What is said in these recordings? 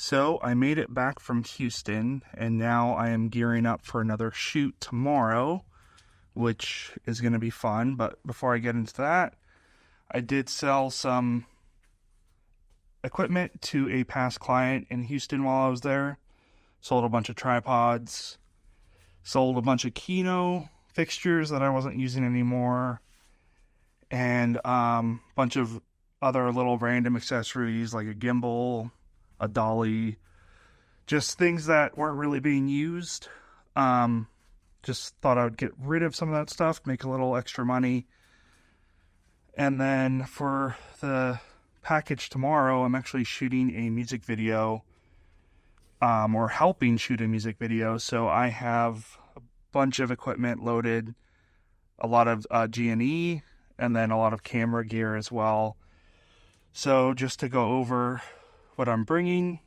So I made it back from Houston, and now I am gearing up for another shoot tomorrow, which is going to be fun. But before I get into that, I did sell some equipment to a past client in Houston while I was there. Sold a bunch of tripods, sold a bunch of Kino fixtures that I wasn't using anymore, and bunch of other little random accessories like a gimbal, a dolly, just things that weren't really being used. Just thought I would get rid of some of that stuff, make a little extra money. And then for the package tomorrow, I'm actually shooting a music video, or helping shoot a music video. So I have a bunch of equipment loaded, a lot of G&E, and then a lot of camera gear as well. So just to go over what I'm bringing: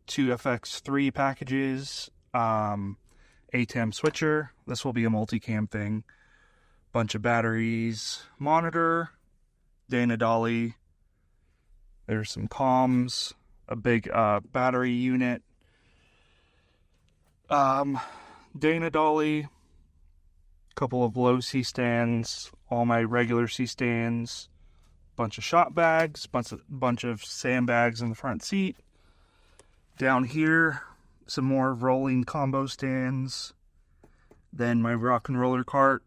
2 FX3 packages, ATEM switcher. This will be a multicam thing. Bunch of batteries, monitor, Dana Dolly. There's some comms, a big battery unit, Dana Dolly, couple of low C stands, all my regular C stands, bunch of shot bags, bunch of sandbags in the front seat. Down here, some more rolling combo stands. Then my rock and roller cart.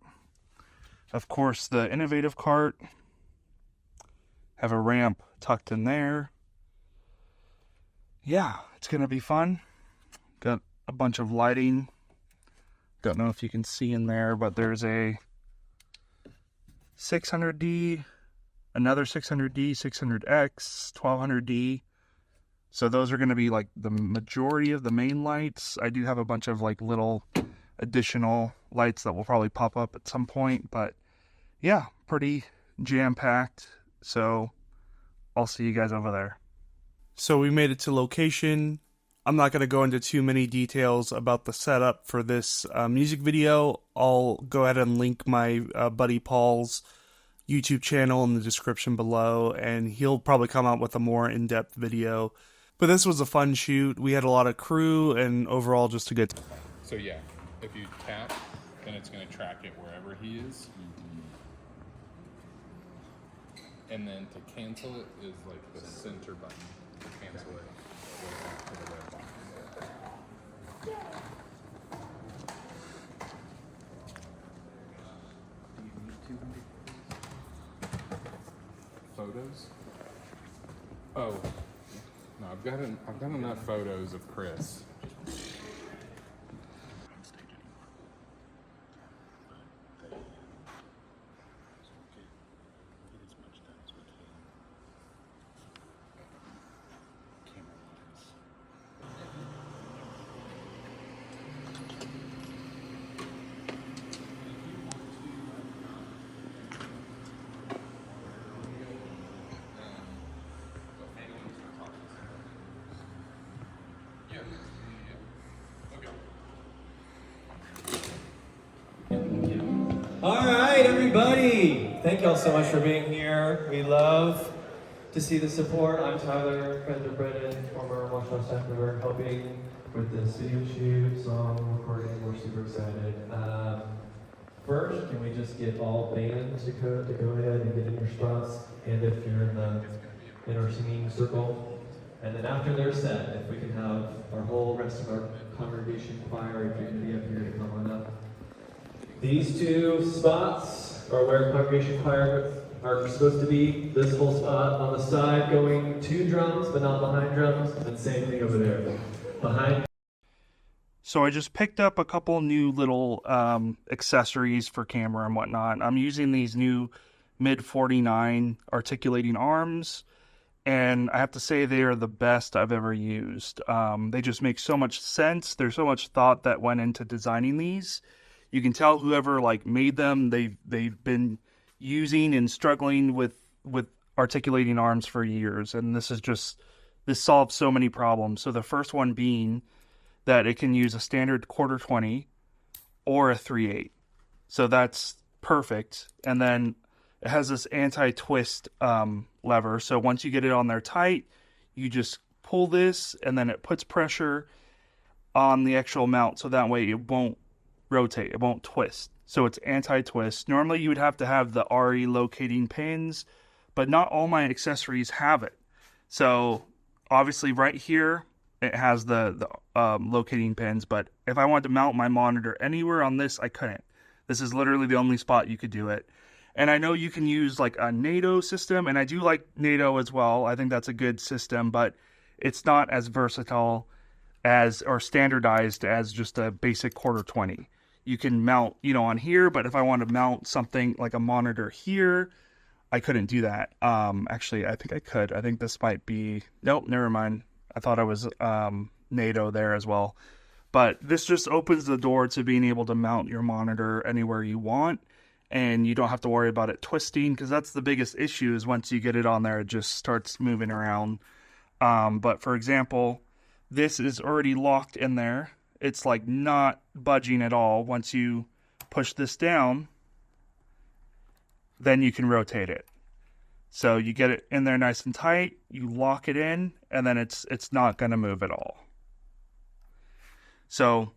Of course, the innovative cart. Have a ramp tucked in there. Yeah, it's gonna be fun. Got a bunch of lighting. Don't know if you can see in there, but there's a 600D, another 600D, 600X, 1200D. So those are going to be like the majority of the main lights. I do have a bunch of like little additional lights that will probably pop up at some point, but yeah, pretty jam-packed. So I'll see you guys over there. So we made it to location. I'm not going to go into too many details about the setup for this music video. I'll go ahead and link my buddy Paul's YouTube channel in the description below, and he'll probably come out with a more in-depth video. But this was a fun shoot. We had a lot of crew, and overall just a good time. So yeah, if you tap, then it's going to track it wherever he is. And then to cancel it is like the center button to cancel it. To the red box. Photos? Oh, no, I've got enough photos of Chris. All right, everybody. Thank y'all so much for being here. We love to see the support. I'm Tyler, friend of Brendan, former Washington staff member, helping with this video shoot, song recording. We're super excited. First, can we just get all bands to go ahead and get in your spots, and if you're in our singing circle. And then after they're set, if we can have our whole rest of our congregation choir, if you're going to be up here, to come on up. These 2 spots are where congregation choir are supposed to be. This whole spot on the side going to drums, but not behind drums. And same thing over there, behind. So I just picked up a couple new little accessories for camera and whatnot. I'm using these new mid 49 articulating arms, and I have to say they are the best I've ever used. They just make so much sense. There's so much thought that went into designing these. You can tell whoever like made them, they've been using and struggling with articulating arms for years, and this solves so many problems. So the first one being that it can use a standard 1/4-20 or a 3/8. So that's perfect. And then it has this anti-twist lever. So once you get it on there tight, you just pull this, and then it puts pressure on the actual mount, so that way it won't rotate, it won't twist. So it's anti-twist. Normally you would have to have the RE locating pins, but not all my accessories have it. So obviously right here, it has the locating pins, but if I wanted to mount my monitor anywhere on this, I couldn't. This is literally the only spot you could do it. And I know you can use like a NATO system, and I do like NATO as well. I think that's a good system, but it's not as versatile as or standardized as just a basic quarter 20. You can mount, on here, but if I want to mount something like a monitor here, I couldn't do that. Actually, I think I could. I think this might be, nope, never mind. I thought I was NATO there as well. But this just opens the door to being able to mount your monitor anywhere you want, and you don't have to worry about it twisting, because that's the biggest issue is once you get it on there, it just starts moving around. But for example, this is already locked in there. It's like not budging at all. Once you push this down, then you can rotate it. So you get it in there nice and tight, you lock it in, and then it's not going to move at all. So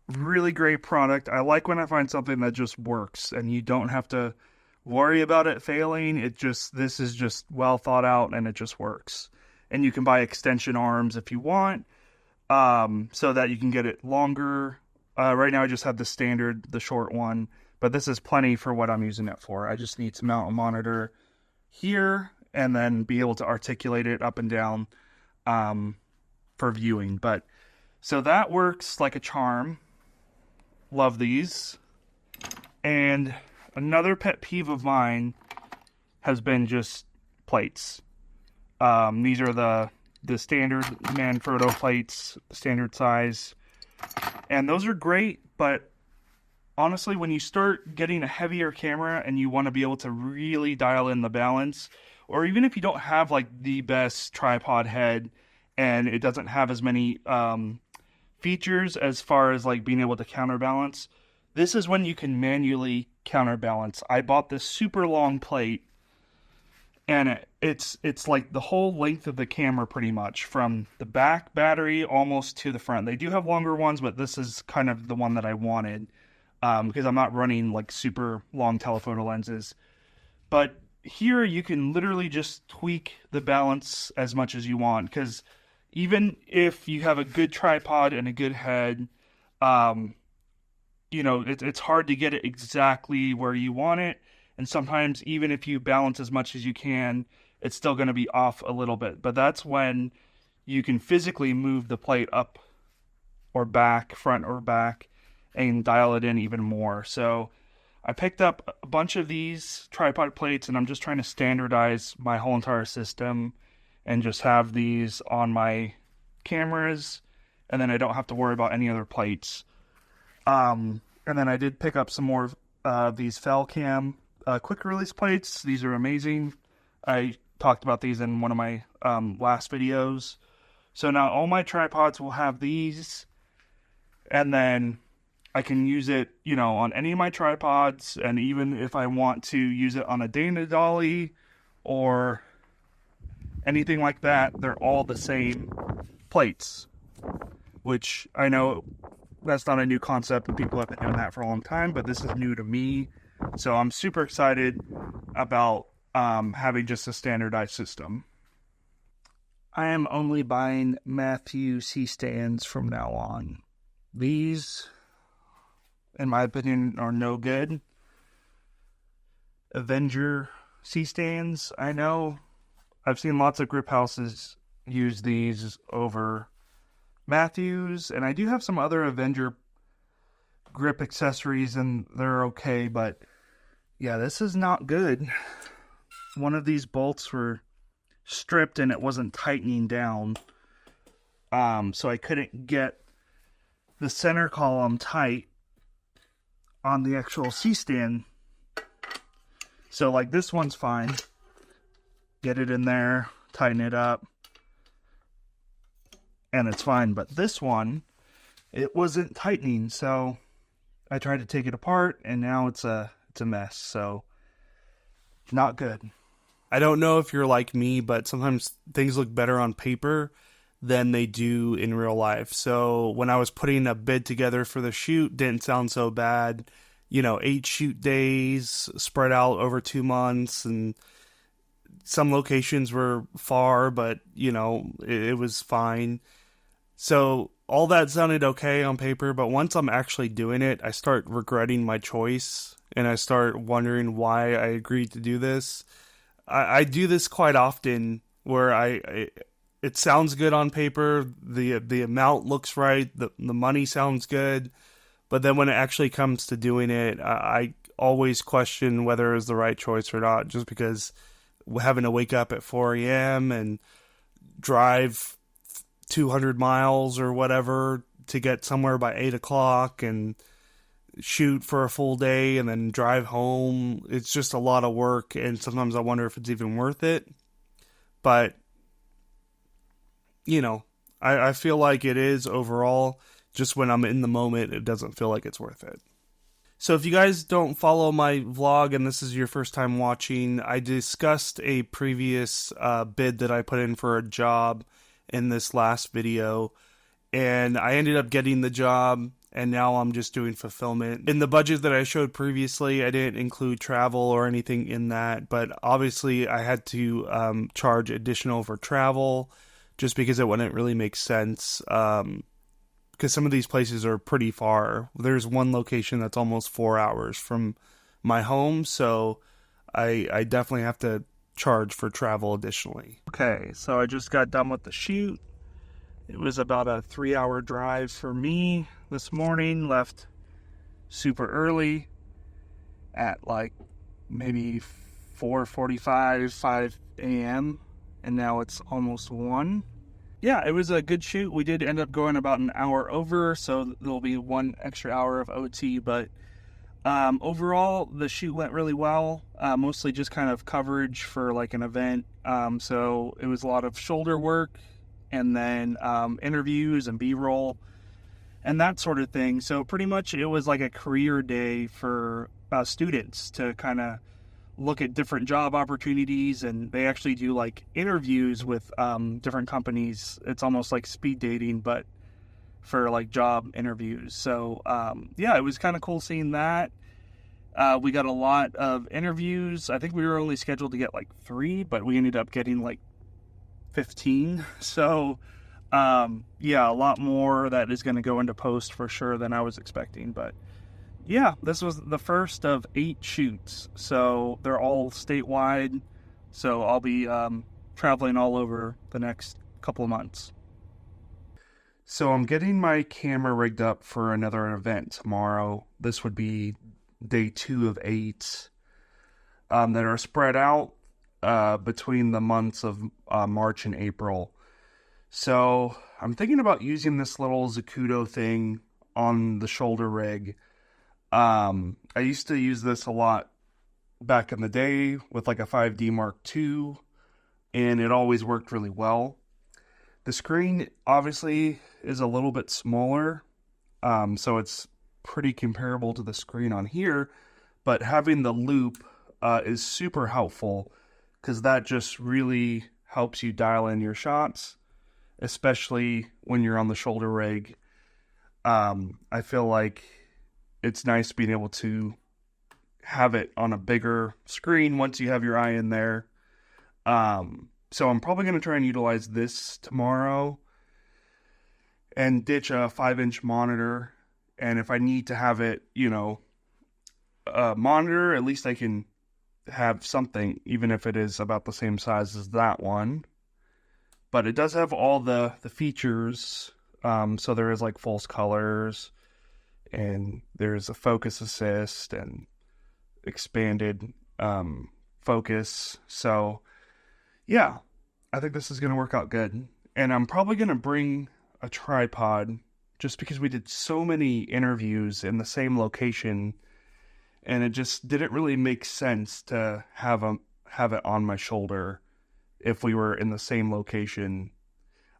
really great product. I like when I find something that just works and you don't have to worry about it failing. This is just well thought out, and it just works. And you can buy extension arms if you want, so that you can get it longer. Right now I just have the standard, the short one, but this is plenty for what I'm using it for. I just need to mount a monitor here and then be able to articulate it up and down for viewing. But so that works like a charm. Love these. And another pet peeve of mine has been just plates. These are the standard Manfrotto plates, standard size. And those are great, but honestly, when you start getting a heavier camera and you want to be able to really dial in the balance, or even if you don't have like the best tripod head and it doesn't have as many features as far as like being able to counterbalance, this is when you can manually counterbalance. I bought this super long plate, and it's like the whole length of the camera pretty much, from the back battery almost to the front. They do have longer ones, but this is kind of the one that I wanted, because I'm not running like super long telephoto lenses. But here you can literally just tweak the balance as much as you want, because even if you have a good tripod and a good head, it's hard to get it exactly where you want it. And sometimes even if you balance as much as you can, it's still going to be off a little bit. But that's when you can physically move the plate up or back, front or back, and dial it in even more. So I picked up a bunch of these tripod plates, and I'm just trying to standardize my whole entire system and just have these on my cameras, and then I don't have to worry about any other plates. And then I did pick up some more of these Felcam quick release plates. These are amazing. I talked about these in one of my last videos. So now all my tripods will have these, and then I can use it, on any of my tripods, and even if I want to use it on a Dana Dolly or anything like that, they're all the same plates, which I know that's not a new concept, and people have been doing that for a long time, but this is new to me. So I'm super excited about having just a standardized system. I am only buying Matthew C-stands from now on. These, in my opinion, are no good. Avenger C-stands, I know I've seen lots of grip houses use these over Matthews, and I do have some other Avenger grip accessories, and they're okay, but yeah, this is not good. One of these bolts were stripped and it wasn't tightening down, so I couldn't get the center column tight on the actual C-stand. So like this one's fine, get it in there, tighten it up, and it's fine. But this one, it wasn't tightening, so I tried to take it apart, and now it's a mess. So not good. I don't know if you're like me, but sometimes things look better on paper than they do in real life. So when I was putting a bid together for the shoot, didn't sound so bad. 8 shoot days spread out over 2 months, and some locations were far, but it was fine. So all that sounded okay on paper, but once I'm actually doing it, I start regretting my choice, and I start wondering why I agreed to do this. I do this quite often, where it sounds good on paper, the amount looks right, the money sounds good, but then when it actually comes to doing it, I always question whether it was the right choice or not, just because having to wake up at 4 a.m. and drive 200 miles or whatever to get somewhere by 8 o'clock and shoot for a full day and then drive home. It's just a lot of work, and sometimes I wonder if it's even worth it. But I feel like it is overall. Just when I'm in the moment, it doesn't feel like it's worth it. So if you guys don't follow my vlog and this is your first time watching, I discussed a previous bid that I put in for a job in this last video, and I ended up getting the job, and now I'm just doing fulfillment. In the budget that I showed previously, I didn't include travel or anything in that, but obviously I had to charge additional for travel, just because it wouldn't really make sense, because some of these places are pretty far. There's one location that's almost 4 hours from my home, so I definitely have to charge for travel additionally. Okay, so I just got done with the shoot. It was about a 3-hour drive for me this morning. Left super early at like maybe 4:45, 5 a.m. and now it's almost 1. Yeah, it was a good shoot. We did end up going about an hour over, so there'll be 1 extra hour of OT, but overall the shoot went really well. Mostly just kind of coverage for like an event. So it was a lot of shoulder work, and then interviews and B-roll and that sort of thing. So pretty much it was like a career day for students to kind of look at different job opportunities, and they actually do like interviews with different companies. It's almost like speed dating, but for like job interviews. So yeah, it was kind of cool seeing that. We got a lot of interviews. I think we were only scheduled to get like 3, but we ended up getting like 15. So yeah, a lot more that is going to go into post for sure than I was expecting. But yeah, this was the first of 8 shoots, so they're all statewide. So I'll be traveling all over the next couple of months. So I'm getting my camera rigged up for another event tomorrow. This would be day 2 of 8 that are spread out between the months of March and April. So I'm thinking about using this little Zacuto thing on the shoulder rig. I used to use this a lot back in the day with like a 5D Mark II, and it always worked really well. The screen obviously is a little bit smaller, so it's pretty comparable to the screen on here, but having the loop is super helpful, because that just really helps you dial in your shots, especially when you're on the shoulder rig. I feel like it's nice being able to have it on a bigger screen once you have your eye in there. So I'm probably going to try and utilize this tomorrow and ditch a 5-inch monitor. And if I need to have it, a monitor, at least I can have something, even if it is about the same size as that one. But it does have all the features. So there is like false colors, and there's a focus assist and expanded focus. So yeah, I think this is going to work out good. And I'm probably going to bring a tripod, just because we did so many interviews in the same location, and it just didn't really make sense to have it on my shoulder if we were in the same location.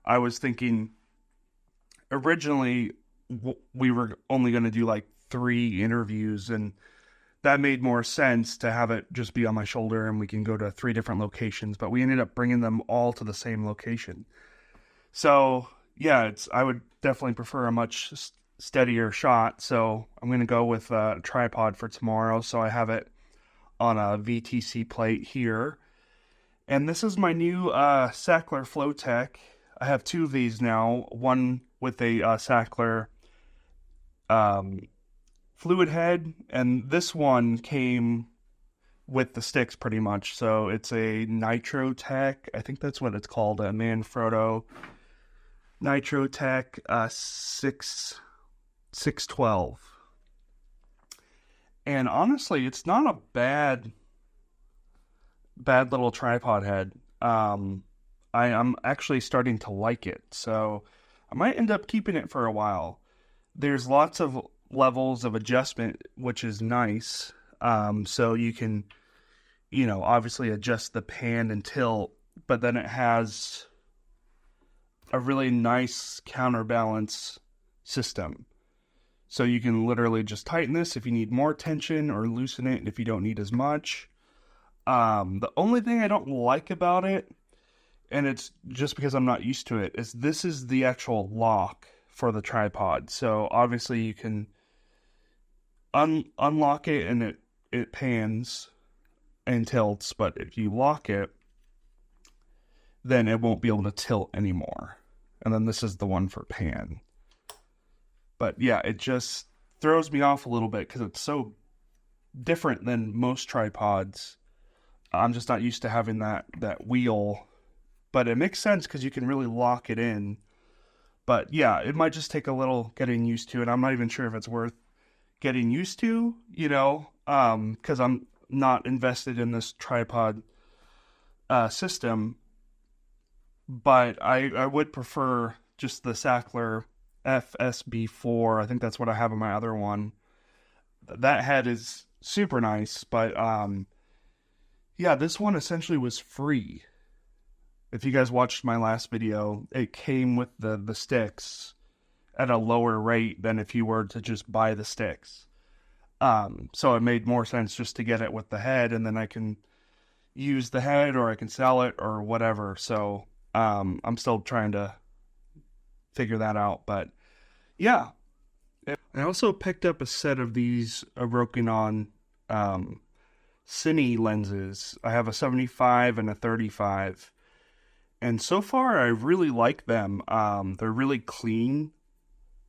I was thinking originally we were only going to do like 3 interviews, and that made more sense to have it just be on my shoulder and we can go to 3 different locations, but we ended up bringing them all to the same location. So yeah, I would definitely prefer a much steadier shot. So I'm gonna go with a tripod for tomorrow. So I have it on a VTC plate here, and this is my new Sackler Flowtech. I have two of these now. One with a Sackler fluid head, and this one came with the sticks pretty much. So it's a Nitro Tech. I think that's what it's called, a Manfrotto Nitro Tech 612. And honestly, it's not a bad little tripod head. I'm actually starting to like it, so I might end up keeping it for a while. There's lots of levels of adjustment, which is nice. So you can, obviously adjust the pan and tilt, but then it has a really nice counterbalance system. So you can literally just tighten this if you need more tension, or loosen it if you don't need as much. The only thing I don't like about it, and it's just because I'm not used to it, is this is the actual lock for the tripod. So obviously you can unlock it and it pans and tilts, but if you lock it, then it won't be able to tilt anymore. And then this is the one for pan. But yeah, it just throws me off a little bit because it's so different than most tripods. I'm just not used to having that wheel. But it makes sense because you can really lock it in. But yeah, it might just take a little getting used to, and I'm not even sure if it's worth getting used to, because I'm not invested in this tripod system. But I would prefer just the Sackler FSB4. I think that's what I have in my other one. That head is super nice, but yeah, this one essentially was free. If you guys watched my last video, it came with the sticks at a lower rate than if you were to just buy the sticks. So it made more sense just to get it with the head, and then I can use the head, or I can sell it, or whatever. So I'm still trying to figure that out, but yeah. I also picked up a set of these Rokinon Cine lenses. I have a 75 and a 35, and so far I really like them. They're really clean.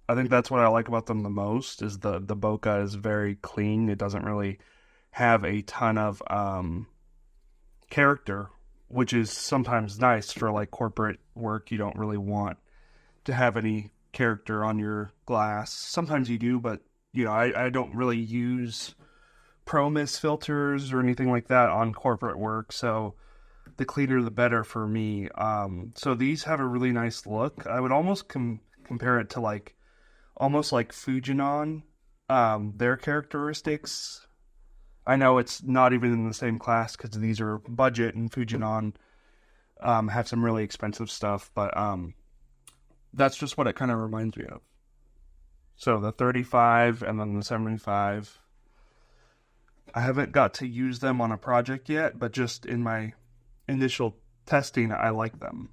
I think that's what I like about them the most, is the bokeh is very clean. It doesn't really have a ton of character, which is sometimes nice for like corporate work. You don't really want to have any character on your glass. Sometimes you do, but I don't really use ProMIS filters or anything like that on corporate work, so the cleaner the better for me. So these have a really nice look. I would almost compare it to almost like Fujinon, their characteristics. I know it's not even in the same class because these are budget, and Fujinon have some really expensive stuff, but that's just what it kind of reminds me of. So the 35 and then the 75. I haven't got to use them on a project yet, but just in my initial testing, I like them.